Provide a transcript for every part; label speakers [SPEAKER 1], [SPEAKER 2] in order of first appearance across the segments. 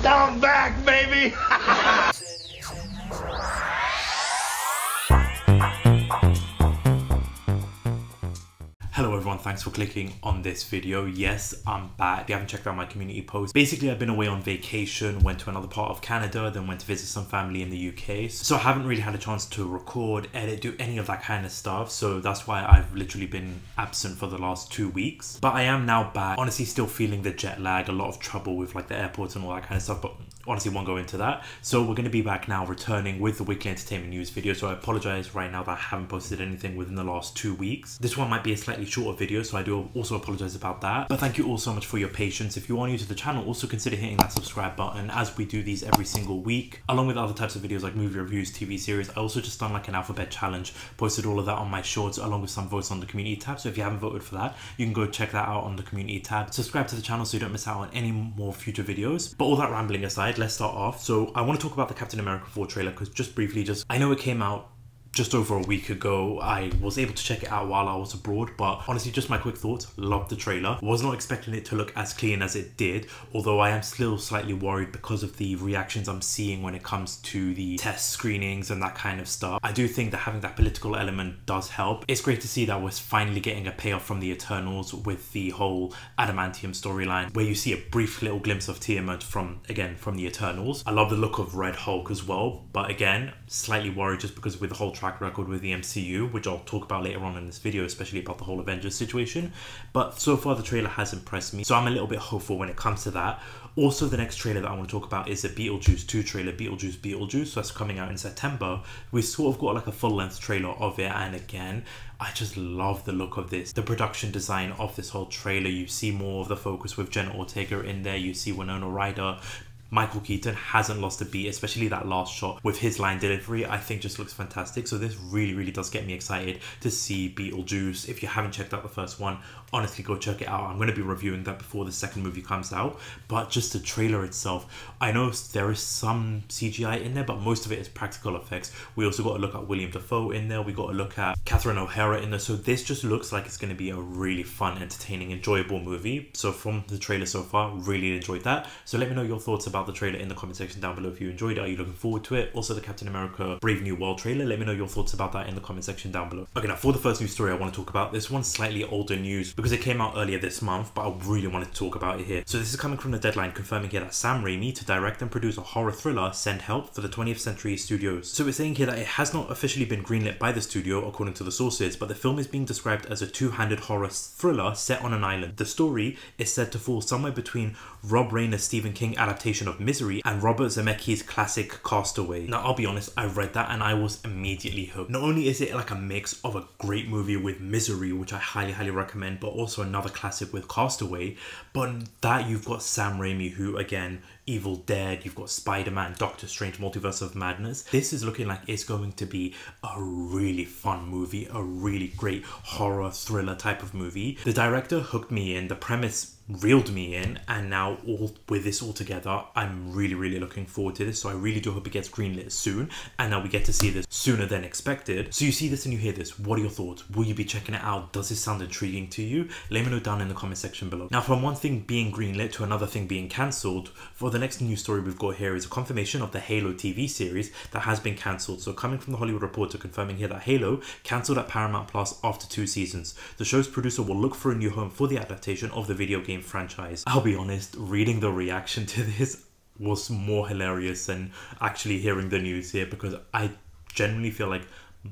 [SPEAKER 1] I'm back, baby!
[SPEAKER 2] Hello everyone, thanks for clicking on this video. Yes, I'm back. If you haven't checked out my community post, basically I've been away on vacation, went to another part of Canada, then went to visit some family in the UK. So I haven't really had a chance to record, edit, do any of that kind of stuff. So that's why I've literally been absent for the last 2 weeks. But I am now back. Honestly, still feeling the jet lag, a lot of trouble with like the airports and all that kind of stuff. But honestly, won't go into that. So we're going to be back now, returning with the weekly entertainment news video. So I apologize right now that I haven't posted anything within the last 2 weeks. This one might be a slightly shorter video, so I do also apologize about that. But thank you all so much for your patience. If you are new to the channel, also consider hitting that subscribe button, as we do these every single week, along with other types of videos like movie reviews, TV series. I also just done like an alphabet challenge, posted all of that on my shorts, along with some votes on the community tab. So if you haven't voted for that, you can go check that out on the community tab. Subscribe to the channel so you don't miss out on any more future videos. But all that rambling aside, let's start off. So I want to talk about the Captain America 4 trailer, because just briefly, I know it came out just over a week ago. I was able to check it out while I was abroad, but honestly, just my quick thoughts. Loved the trailer. Was not expecting it to look as clean as it did, although I am still slightly worried because of the reactions I'm seeing when it comes to the test screenings and that kind of stuff. I do think that having that political element does help. It's great to see that we're finally getting a payoff from the Eternals with the whole adamantium storyline, where you see a brief little glimpse of Tiamat from the Eternals. I love the look of Red Hulk as well, but again, slightly worried just because with the whole track record with the MCU, which I'll talk about later on in this video, especially about the whole Avengers situation. But so far the trailer has impressed me, so I'm a little bit hopeful when it comes to that. Also, the next trailer that I want to talk about is the BeetleJuice 2 trailer, BeetleJuice. So that's coming out in September. We sort of got like a full-length trailer of it, and again, I just love the look of this. The production design of this whole trailer, you see more of the focus with Jenna Ortega in there, you see Winona Ryder. Michael Keaton hasn't lost a beat, especially that last shot with his line delivery, I think just looks fantastic. So this really does get me excited to see BeetleJuice. If you haven't checked out the first one, honestly, go check it out. I'm going to be reviewing that before the second movie comes out. But just the trailer itself, I know there is some CGI in there, but most of it is practical effects. We also got to look at William Dafoe in there. We got to look at Catherine O'Hara in there. So this just looks like it's going to be a really fun, entertaining, enjoyable movie. So from the trailer so far, really enjoyed that. So let me know your thoughts about the trailer in the comment section down below if you enjoyed it. Are you looking forward to it? Also, the Captain America Brave New World trailer, let me know your thoughts about that in the comment section down below. Okay, now for the first news story I want to talk about, this one's slightly older news because it came out earlier this month, but I really wanted to talk about it here. So this is coming from the Deadline, confirming here that Sam Raimi to direct and produce a horror thriller, Send Help, for the 20th Century Studios. So it's saying here that it has not officially been greenlit by the studio according to the sources, but the film is being described as a two-handed horror thriller set on an island. The story is said to fall somewhere between Rob Reiner's Stephen King adaptation of Misery and Robert Zemeckis' classic Castaway. Now, I'll be honest, I read that and I was immediately hooked. Not only is it like a mix of a great movie with Misery, which I highly recommend, but also another classic with Castaway, but that you've got Sam Raimi, who again, Evil Dead, you've got Spider-Man, Doctor Strange, Multiverse of Madness. This is looking like it's going to be a really fun movie, a really great horror thriller type of movie. The director hooked me in, the premise reeled me in, and now with this all together, I'm really looking forward to this. So I really do hope it gets greenlit soon, and that we get to see this sooner than expected. So you see this and you hear this, what are your thoughts? Will you be checking it out? Does this sound intriguing to you? Let me know down in the comment section below. Now, from one thing being greenlit to another thing being cancelled, for the next news story we've got here is a confirmation of the Halo TV series that has been cancelled. So coming from the Hollywood Reporter, confirming here that Halo cancelled at Paramount Plus after 2 seasons. The show's producer will look for a new home for the adaptation of the video game franchise. I'll be honest, reading the reaction to this was more hilarious than actually hearing the news here, because I genuinely feel like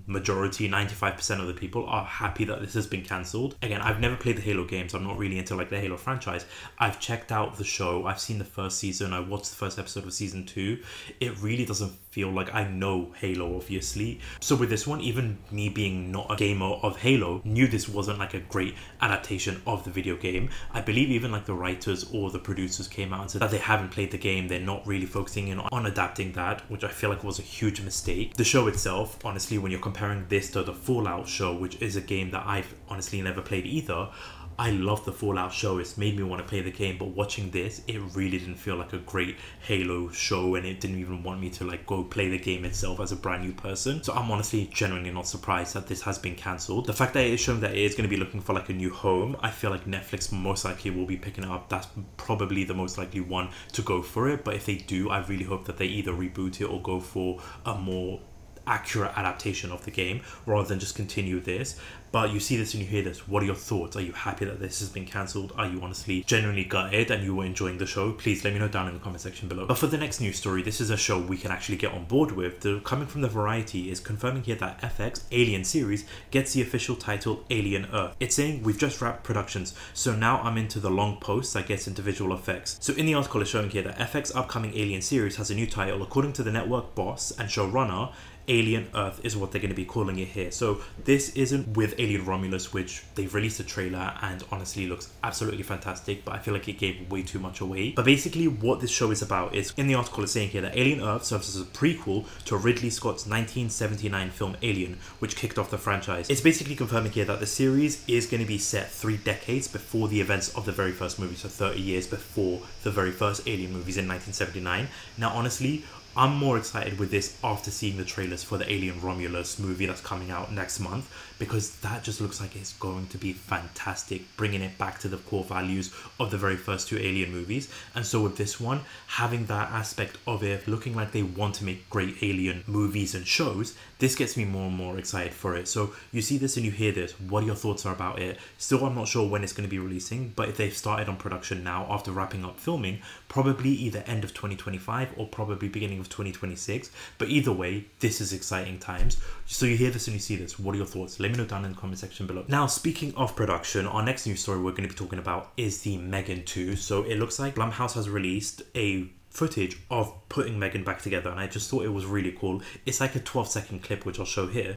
[SPEAKER 2] majority, 95% of the people are happy that this has been cancelled. Again, I've never played the Halo games. I'm not really into like the Halo franchise. I've checked out the show. I've seen the first season. I watched the first episode of season 2. It really doesn't feel like I know Halo, obviously. So with this one, even me being not a gamer of Halo, knew this wasn't like a great adaptation of the video game. I believe even like the writers or the producers came out and said that they haven't played the game. They're not really focusing in on adapting that, which I feel like was a huge mistake. The show itself, honestly, when you're comparing this to the Fallout show, which is a game that I've honestly never played either, I love the Fallout show. It's made me want to play the game, but watching this, it really didn't feel like a great Halo show, and it didn't even want me to like go play the game itself as a brand new person. So I'm honestly genuinely not surprised that this has been cancelled. The fact that it is shown that it is going to be looking for like a new home, I feel like Netflix most likely will be picking it up. That's probably the most likely one to go for it, but if they do, I really hope that they either reboot it or go for a more accurate adaptation of the game rather than just continue this. But you see this and you hear this, what are your thoughts? Are you happy that this has been cancelled? Are you honestly genuinely gutted and you were enjoying the show? Please let me know down in the comment section below. But for the next news story, this is a show we can actually get on board with. Coming from the Variety is confirming here that FX Alien series gets the official title Alien Earth. It's saying we've just wrapped productions, so now I'm into the long posts that gets into visual effects. So in the article it's showing here that FX upcoming Alien series has a new title. According to the network boss and showrunner, Alien Earth is what they're going to be calling it here. So this isn't with Alien Romulus, which they've released a trailer and honestly looks absolutely fantastic, but I feel like it gave way too much away. But basically what this show is about is, in the article it's saying here that Alien Earth serves as a prequel to Ridley Scott's 1979 film Alien, which kicked off the franchise. It's basically confirming here that the series is going to be set 3 decades before the events of the very first movie, so 30 years before the very first Alien movies in 1979. Now honestly, I'm more excited with this after seeing the trailers for the Alien Romulus movie that's coming out next month, because that just looks like it's going to be fantastic, bringing it back to the core values of the very first 2 Alien movies. And so with this one, having that aspect of it looking like they want to make great Alien movies and shows, this gets me more and more excited for it. So you see this and you hear this, what your thoughts are about it? Still, I'm not sure when it's going to be releasing, but if they've started on production now after wrapping up filming, probably either end of 2025 or probably beginning of 2026. But either way, this is exciting times. So you hear this and you see this, what are your thoughts? Let me know down in the comment section below. Now, speaking of production, our next news story we're going to be talking about is the Megan 2. So it looks like Blumhouse has released a footage of putting Megan back together, and I just thought it was really cool. It's like a 12-second clip which I'll show here.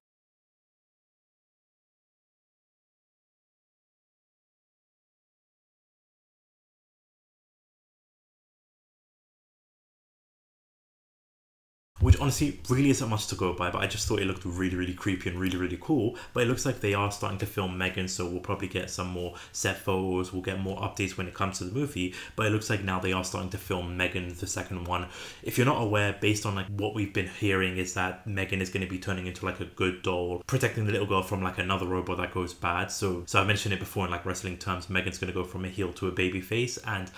[SPEAKER 2] Which honestly really isn't much to go by, but I just thought it looked really, really creepy and really, really cool. But it looks like they are starting to film Megan, so we'll probably get some more set photos, we'll get more updates when it comes to the movie. But it looks like now they are starting to film Megan, the second one. If you're not aware, based on like what we've been hearing, is that Megan is going to be turning into like a good doll, protecting the little girl from like another robot that goes bad. So I mentioned it before in like wrestling terms, Megan's going to go from a heel to a baby face, and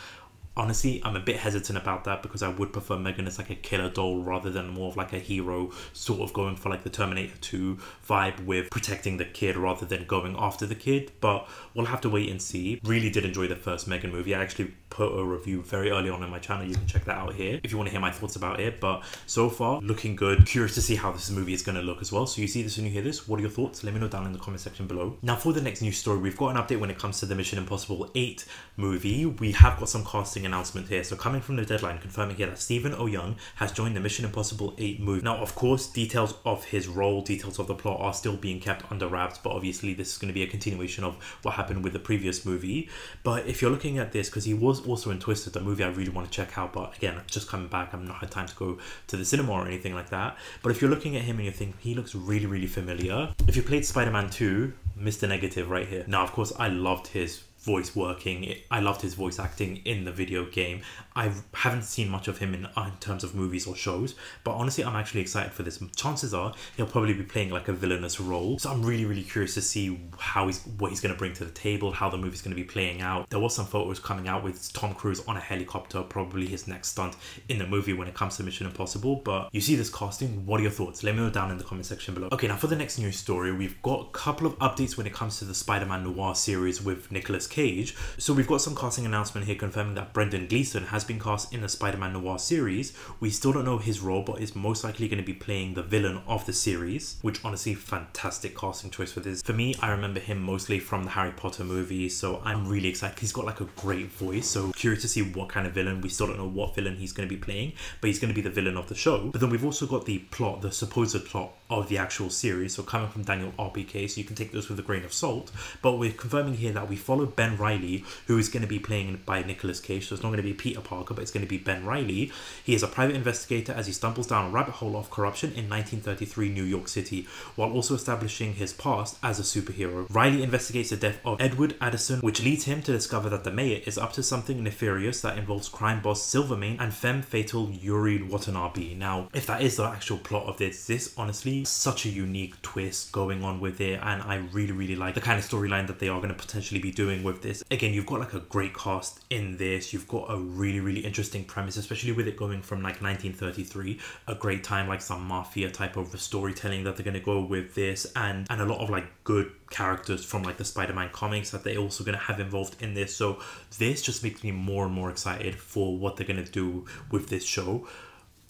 [SPEAKER 2] honestly, I'm a bit hesitant about that because I would prefer Megan as like a killer doll rather than more of like a hero, sort of going for like the Terminator 2 vibe with protecting the kid rather than going after the kid. But we'll have to wait and see. Really did enjoy the first Megan movie. I actually put a review very early on in my channel. You can check that out here if you want to hear my thoughts about it. But so far, looking good. Curious to see how this movie is going to look as well. So you see this and you hear this. What are your thoughts? Let me know down in the comment section below. Now for the next news story, we've got an update when it comes to the Mission Impossible 8 movie. We have got some casting announcement here. So coming from the Deadline, confirming here that Stephen O. Young has joined the Mission Impossible 8 movie. Now, of course, details of his role, details of the plot are still being kept under wraps, but obviously this is going to be a continuation of what happened with the previous movie. But if you're looking at this, because he was also in Twisted, the movie I really want to check out, but again, just coming back, I've not had time to go to the cinema or anything like that. But if you're looking at him and you think he looks really, really familiar, if you played Spider-Man 2, Mr. Negative right here. Now, of course, I loved his voice working. I loved his voice acting in the video game. I haven't seen much of him in terms of movies or shows, but honestly, I'm actually excited for this. Chances are he'll probably be playing like a villainous role. So I'm really, really curious to see what he's going to bring to the table, how the movie's going to be playing out. There was some photos coming out with Tom Cruise on a helicopter, probably his next stunt in the movie when it comes to Mission Impossible. But you see this casting, what are your thoughts? Let me know down in the comment section below. Okay, now for the next news story, we've got a couple of updates when it comes to the Spiderman Noir series with Nicolas Cage. So we've got some casting announcement here confirming that Brendan Gleeson has been cast in the Spider-Man Noir series. We still don't know his role, but is most likely going to be playing the villain of the series, which honestly, fantastic casting choice for this. For me, I remember him mostly from the Harry Potter movies, so I'm really excited. He's got like a great voice, so curious to see what kind of villain. We still don't know what villain he's going to be playing, but he's going to be the villain of the show. But then we've also got the plot, the supposed plot of the actual series, so coming from Daniel RPK, so you can take those with a grain of salt. But we're confirming here that we follow Ben Reilly, who is going to be playing by Nicolas Cage. So it's not going to be Peter Parker, but it's going to be Ben Reilly. He is a private investigator as he stumbles down a rabbit hole of corruption in 1933 New York City, while also establishing his past as a superhero. Reilly investigates the death of Edward Addison, which leads him to discover that the mayor is up to something nefarious that involves crime boss Silvermane and femme fatale Yuri Watanabe. Now, if that is the actual plot of this honestly such a unique twist going on with it, and I really like the kind of storyline that they are going to potentially be doing with this. Again, you've got like a great cast in this. You've got a really interesting premise, especially with it going from like 1933, a great time, like some mafia type of storytelling that they're going to go with this, and a lot of like good characters from like the Spider-Man comics that they're also going to have involved in this. So this just makes me more and more excited for what they're going to do with this show.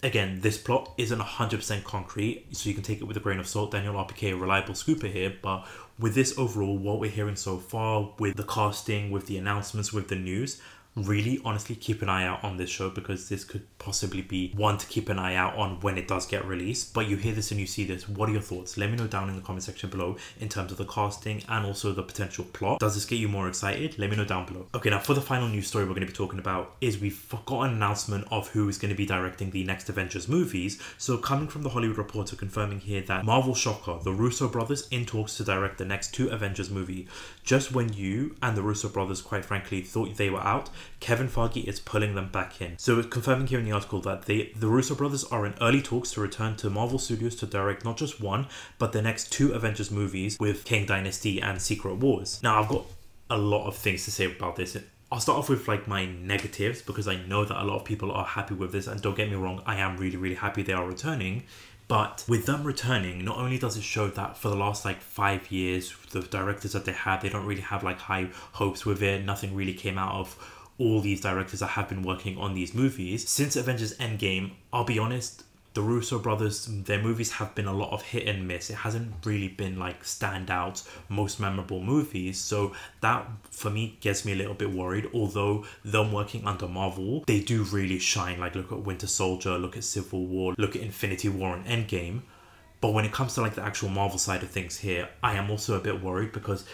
[SPEAKER 2] Again, this plot isn't 100% concrete, so you can take it with a grain of salt. Daniel RPK, a reliable scooper here, but with this overall, what we're hearing so far, with the casting, with the announcements, with the news, really honestly keep an eye out on this show, because this could possibly be one to keep an eye out on when it does get released. But you hear this and you see this, what are your thoughts? Let me know down in the comment section below in terms of the casting and also the potential plot. Does this get you more excited? Let me know down below. Okay, now for the final news story we're going to be talking about is we've got an announcement of who is going to be directing the next Avengers movies. So coming from the Hollywood Reporter, confirming here that Marvel shocker, the Russo brothers in talks to direct the next 2 Avengers movie. Just when you and the Russo brothers quite frankly thought they were out, Kevin Feige is pulling them back in. So it's confirming here in the article that the Russo brothers are in early talks to return to Marvel Studios to direct not just one, but the next 2 Avengers movies with Kang Dynasty and Secret Wars. Now, I've got a lot of things to say about this. I'll start off with like my negatives, because I know that a lot of people are happy with this, and don't get me wrong, I am really happy they are returning. But with them returning, not only does it show that for the last like 5 years, the directors that they have, they don't really have like high hopes with it. Nothing really came out of all these directors that have been working on these movies. Since Avengers Endgame, I'll be honest, the Russo brothers, their movies have been a lot of hit and miss. It hasn't really been like standout, most memorable movies. So that for me gets me a little bit worried. Although them working under Marvel, they do really shine. Like look at Winter Soldier, look at Civil War, look at Infinity War and Endgame. But when it comes to like the actual Marvel side of things here, I am also a bit worried, because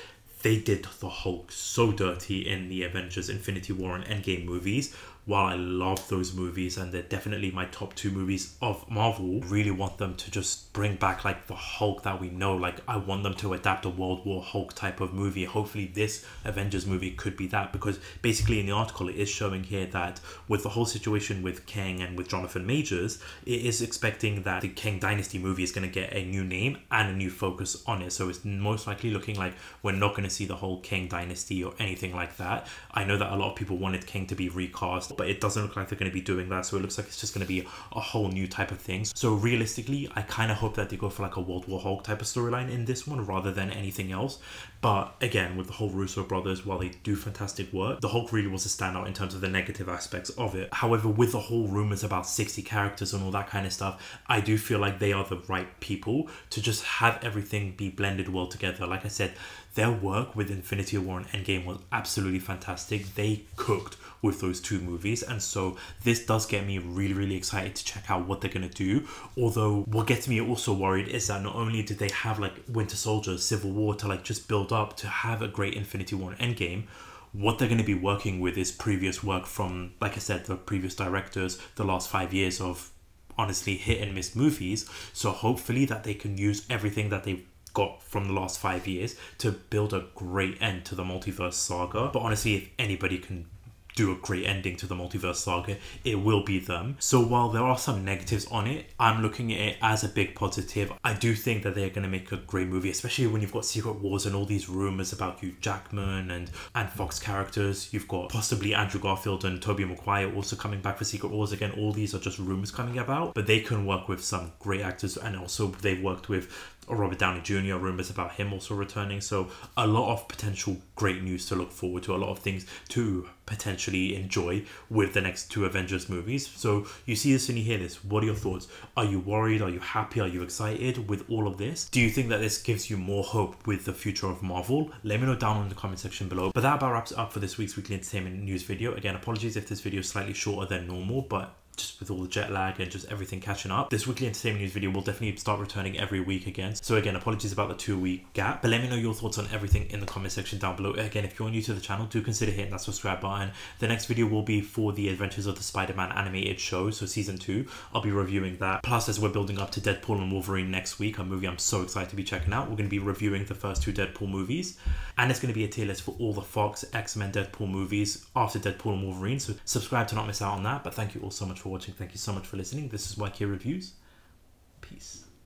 [SPEAKER 2] they did the Hulk so dirty in the Avengers Infinity War and Endgame movies. While I love those movies and they're definitely my top 2 movies of Marvel, I really want them to just bring back like the Hulk that we know. Like I want them to adapt a World War Hulk type of movie. Hopefully this Avengers movie could be that, because basically in the article it is showing here that with the whole situation with Kang and with Jonathan Majors, it is expecting that the Kang Dynasty movie is going to get a new name and a new focus on it. So it's most likely looking like we're not going to see the whole Kang Dynasty or anything like that. I know that a lot of people wanted Kang to be recast, but it doesn't look like they're going to be doing that. So it looks like it's just going to be a whole new type of thing. So realistically, I kind of hope that they go for like a World War Hulk type of storyline in this one rather than anything else. But again, with the whole Russo brothers, while they do fantastic work, the Hulk really was a standout in terms of the negative aspects of it. However, with the whole rumors about 60 characters and all that kind of stuff, I do feel like they are the right people to just have everything be blended well together. Like I said, their work with Infinity War and Endgame was absolutely fantastic. They cooked with those 2 movies, and so this does get me really excited to check out what they're going to do. Although what gets me also worried is that not only did they have like Winter Soldier, Civil War to like just build up to have a great Infinity War and Endgame, what they're going to be working with is previous work from, like I said, the previous directors, the last 5 years of honestly hit and miss movies. So hopefully that they can use everything that they've got from the last 5 years to build a great end to the multiverse saga. But honestly, if anybody can do a great ending to the multiverse saga, it will be them. So while there are some negatives on it, I'm looking at it as a big positive. I do think that they're going to make a great movie, especially when you've got Secret Wars and all these rumors about Hugh Jackman and Fox characters. You've got possibly Andrew Garfield and Tobey Maguire also coming back for Secret Wars again. All these are just rumors coming about, but they can work with some great actors, and also they've worked with Robert Downey Jr., rumors about him also returning. So a lot of potential great news to look forward to, a lot of things to potentially enjoy with the next 2 Avengers movies. So you see this and you hear this. What are your thoughts? Are you worried? Are you happy? Are you excited with all of this? Do you think that this gives you more hope with the future of Marvel? Let me know down in the comment section below. But that about wraps it up for this week's weekly entertainment news video. Again, apologies if this video is slightly shorter than normal, but just with all the jet lag and just everything catching up. This weekly entertainment news video will definitely start returning every week again. So again, apologies about the 2-week gap, but let me know your thoughts on everything in the comment section down below. Again, if you're new to the channel, do consider hitting that subscribe button. The next video will be for the Adventures of the Spider-Man animated show, so season 2. I'll be reviewing that. Plus, as we're building up to Deadpool and Wolverine next week, a movie I'm so excited to be checking out. We're going to be reviewing the first 2 Deadpool movies, and it's going to be a tier list for all the Fox X-Men Deadpool movies after Deadpool and Wolverine. So subscribe to not miss out on that. But thank you all so much for watching. Thank you so much for listening. This is YK Reviews. Peace.